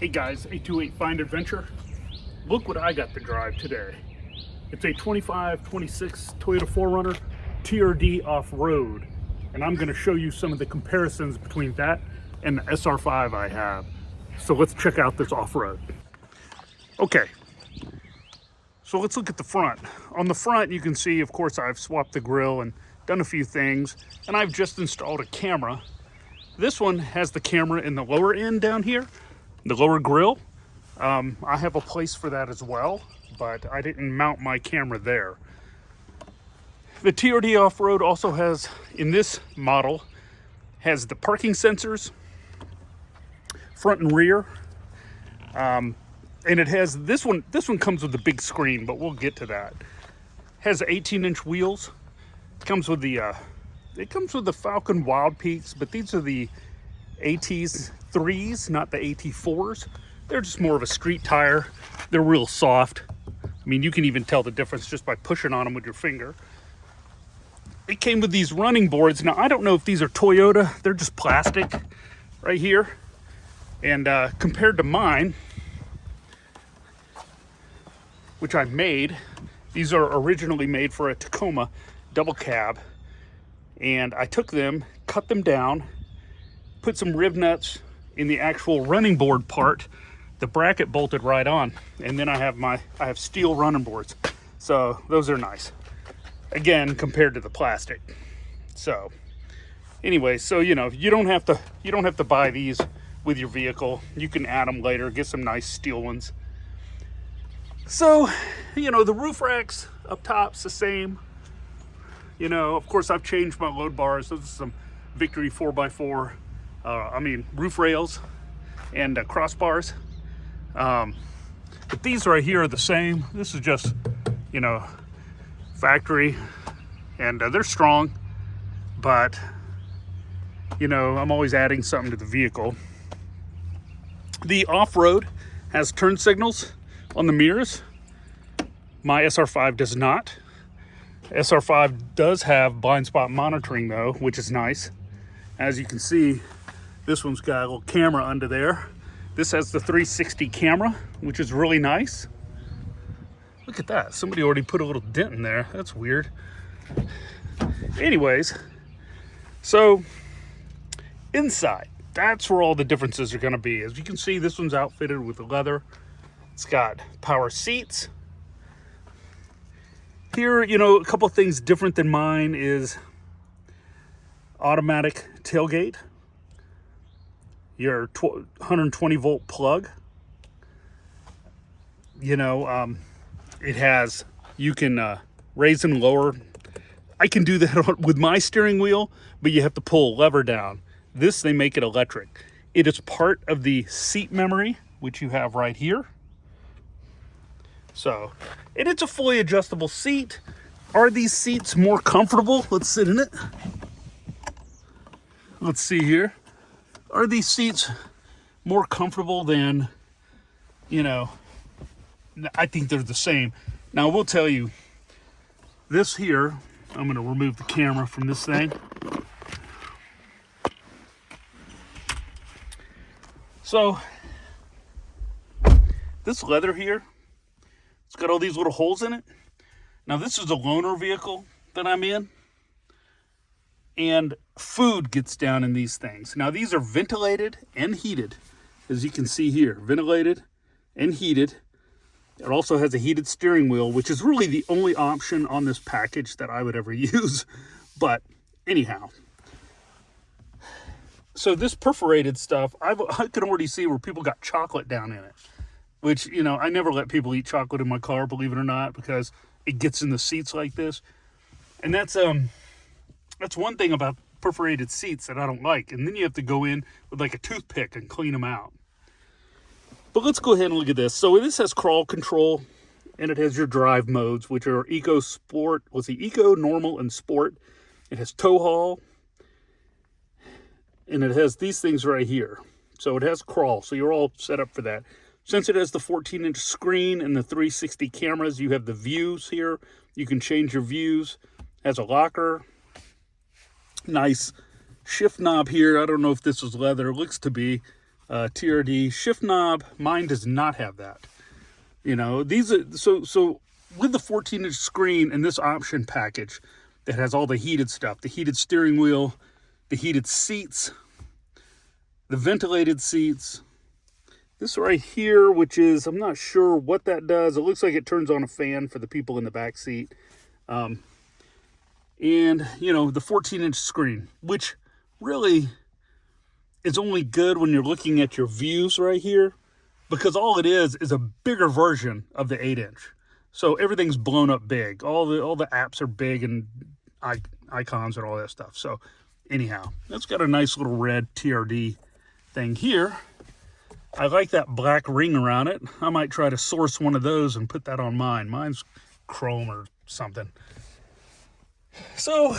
Hey guys, 828 Find Adventure. Look what I got to drive today. It's a 25-26 Toyota 4Runner TRD Off Road. And I'm going to show you some of the comparisons between that and the SR5 I have. So let's check out this off-road. Okay, so let's look at the front. On the front you can see, of course, I've swapped the grille and done a few things. And I've just installed a camera. This one has the camera in the lower end down here, the lower grille. I have a place for that as well, but I didn't mount my camera there. The TRD Off-Road also has, in this model, has the parking sensors, front and rear. And it has, this one comes with the big screen, but we'll get to that. Has 18-inch wheels. Comes with the, it comes with the Falcon Wild Peaks, but these are the AT3s, not the AT4s. They're just more of a street tire. They're real soft. I mean, you can even tell the difference just by pushing on them with your finger. It came with these running boards. Now, I don't know if these are Toyota. They're just plastic right here. And compared to mine, which I made, these are originally made for a Tacoma double cab. And I took them, cut them down, put some rib nuts in the actual running board part. The bracket bolted right on, and then I have steel running boards, so those are nice. Again, compared to the plastic. So, anyway, so you know, you don't have to buy these with your vehicle. You can add them later, get some nice steel ones. So, you know, the roof racks up top's the same. You know, of course, I've changed my load bars. Those are some Victory 4x4. Roof rails and crossbars. But these right here are the same. This is just, you know, factory, and they're strong, but you know, I'm always adding something to the vehicle. The off-road has turn signals on the mirrors. My SR5 does not. SR5 does have blind spot monitoring though, which is nice. As you can see, this one's got a little camera under there. This has the 360 camera, which is really nice. Look at that. Somebody already put a little dent in there. That's weird. Anyways, so inside, that's where all the differences are going to be. As you can see, this one's outfitted with leather. It's got power seats. Here, you know, a couple things different than mine is automatic tailgate. Your 120 volt plug. You know, it has, you can raise and lower. I can do that with my steering wheel, but you have to pull a lever down. This, they make it electric. It is part of the seat memory, which you have right here. So, and it's a fully adjustable seat. Are these seats more comfortable? Let's sit in it. Let's see here. Are these seats more comfortable than, you know, I think they're the same. Now, I will tell you, this here, I'm going to remove the camera from this thing. So, this leather here, it's got all these little holes in it. Now, this is a loaner vehicle that I'm in. And food gets down in these things. Now, these are ventilated and heated, as you can see here. Ventilated and heated. It also has a heated steering wheel, which is really the only option on this package that I would ever use. But anyhow. So this perforated stuff, I can already see where people got chocolate down in it. Which, you know, I never let people eat chocolate in my car, believe it or not, because it gets in the seats like this. And that's one thing about perforated seats that I don't like. And then you have to go in with like a toothpick and clean them out. But let's go ahead and look at this. So this has crawl control, and it has your drive modes, which are Eco, Sport. Let's see, Eco, Normal, and Sport. It has tow haul. And it has these things right here. So it has crawl, so you're all set up for that. Since it has the 14-inch screen and the 360 cameras, you have the views here. You can change your views. It has a locker. Nice shift knob here. I don't know if this was leather. It looks to be. TRD shift knob. Mine does not have that. You know, these are so with the 14-inch screen and this option package that has all the heated stuff, the heated steering wheel, the heated seats, the ventilated seats. This right here, which is, I'm not sure what that does. It looks like it turns on a fan for the people in the back seat. And, you know, the 14-inch screen, which really is only good when you're looking at your views right here, because all it is a bigger version of the 8-inch. So everything's blown up big. All the apps are big and icons and all that stuff. So anyhow, that's got a nice little red TRD thing here. I like that black ring around it. I might try to source one of those and put that on mine. Mine's chrome or something. So,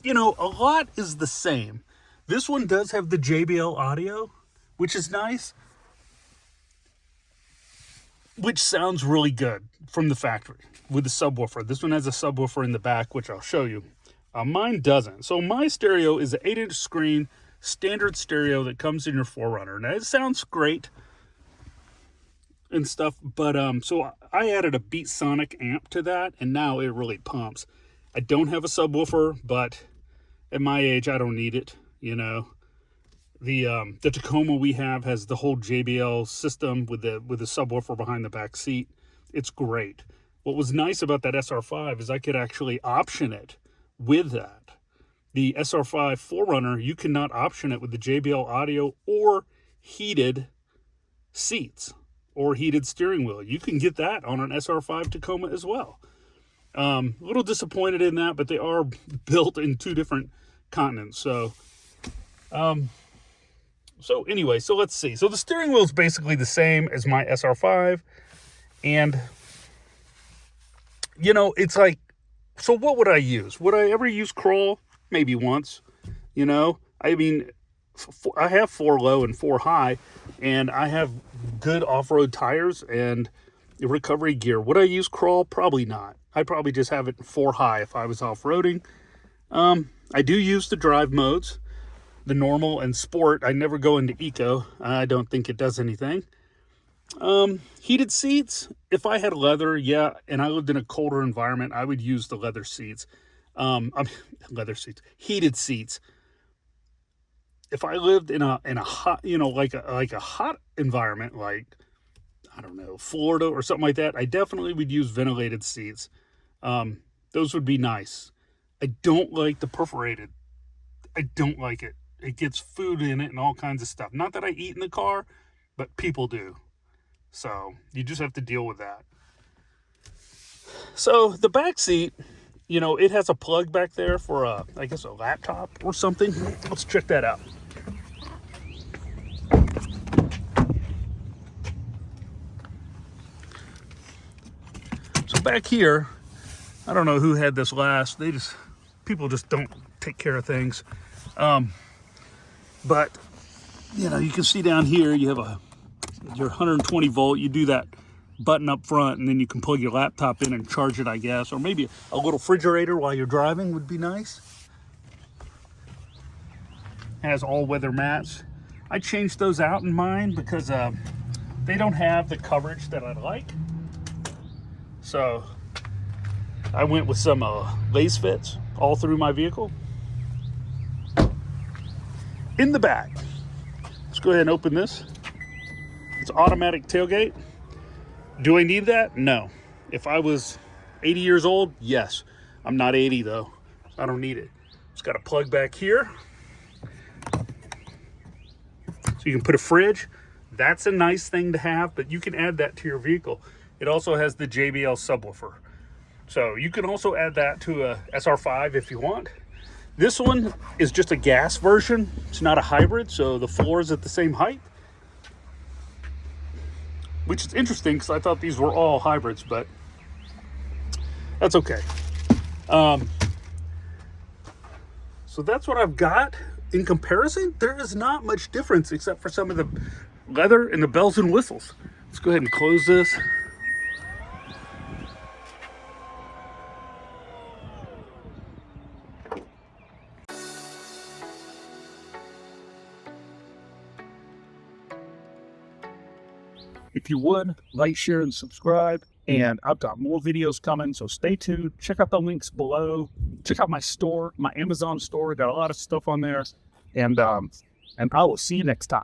you know, a lot is the same. This one does have the JBL audio, which is nice, which sounds really good from the factory with the subwoofer. This one has a subwoofer in the back, which I'll show you. Mine doesn't. So my stereo is an 8-inch screen, standard stereo that comes in your 4Runner. Now it sounds great and stuff, but so I added a Beat Sonic amp to that, and now it really pumps. I don't have a subwoofer, but at my age I don't need it. You know, the Tacoma we have has the whole JBL system with the subwoofer behind the back seat. It's great. What was nice about that SR5 is I could actually option it with that. The SR5 4Runner, you cannot option it with the JBL audio or heated seats or heated steering wheel. You can get that on an SR5 Tacoma as well. A little disappointed in that, but they are built in two different continents. So anyway, so let's see. So the steering wheel is basically the same as my SR5. And, you know, it's like, so what would I use? Would I ever use crawl? Maybe once, you know. I mean, I have 4 low and 4 high, and I have good off-road tires and recovery gear. Would I use crawl? Probably not. I'd probably just have it 4 high if I was off-roading. I do use the drive modes, the normal and sport. I never go into eco. I don't think it does anything. Heated seats, if I had leather, yeah, and I lived in a colder environment, I would use the leather seats. Leather seats, heated seats. If I lived in a hot, you know, like a hot environment, like, I don't know, Florida or something like that, I definitely would use ventilated seats. Those would be nice. I don't like the perforated. I don't like it. It gets food in it and all kinds of stuff. Not that I eat in the car, but people do. So you just have to deal with that. So the back seat, you know, it has a plug back there for I guess a laptop or something. Let's check that out. So back here, I don't know who had this last. People just don't take care of things. But, you know, you can see down here, you have your 120 volt, you do that button up front, and then you can plug your laptop in and charge it, I guess, or maybe a little refrigerator while you're driving would be nice. Has all-weather mats. I changed those out in mine because they don't have the coverage that I'd like. So I went with some lace fits all through my vehicle. In the back, let's go ahead and open this. It's automatic tailgate. Do I need that? No. If I was 80 years old, yes. I'm not 80 though. I don't need it. It's got a plug back here. So you can put a fridge. That's a nice thing to have, but you can add that to your vehicle. It also has the JBL subwoofer. So you can also add that to a SR5 if you want. This one is just a gas version. It's not a hybrid, so the floor is at the same height. Which is interesting because I thought these were all hybrids, but that's okay. So that's what I've got. In comparison, there is not much difference except for some of the leather and the bells and whistles. Let's go ahead and close this. If you would, like, share, and subscribe. And I've got more videos coming, so stay tuned. Check out the links below. Check out my store, my Amazon store. Got a lot of stuff on there. And I will see you next time.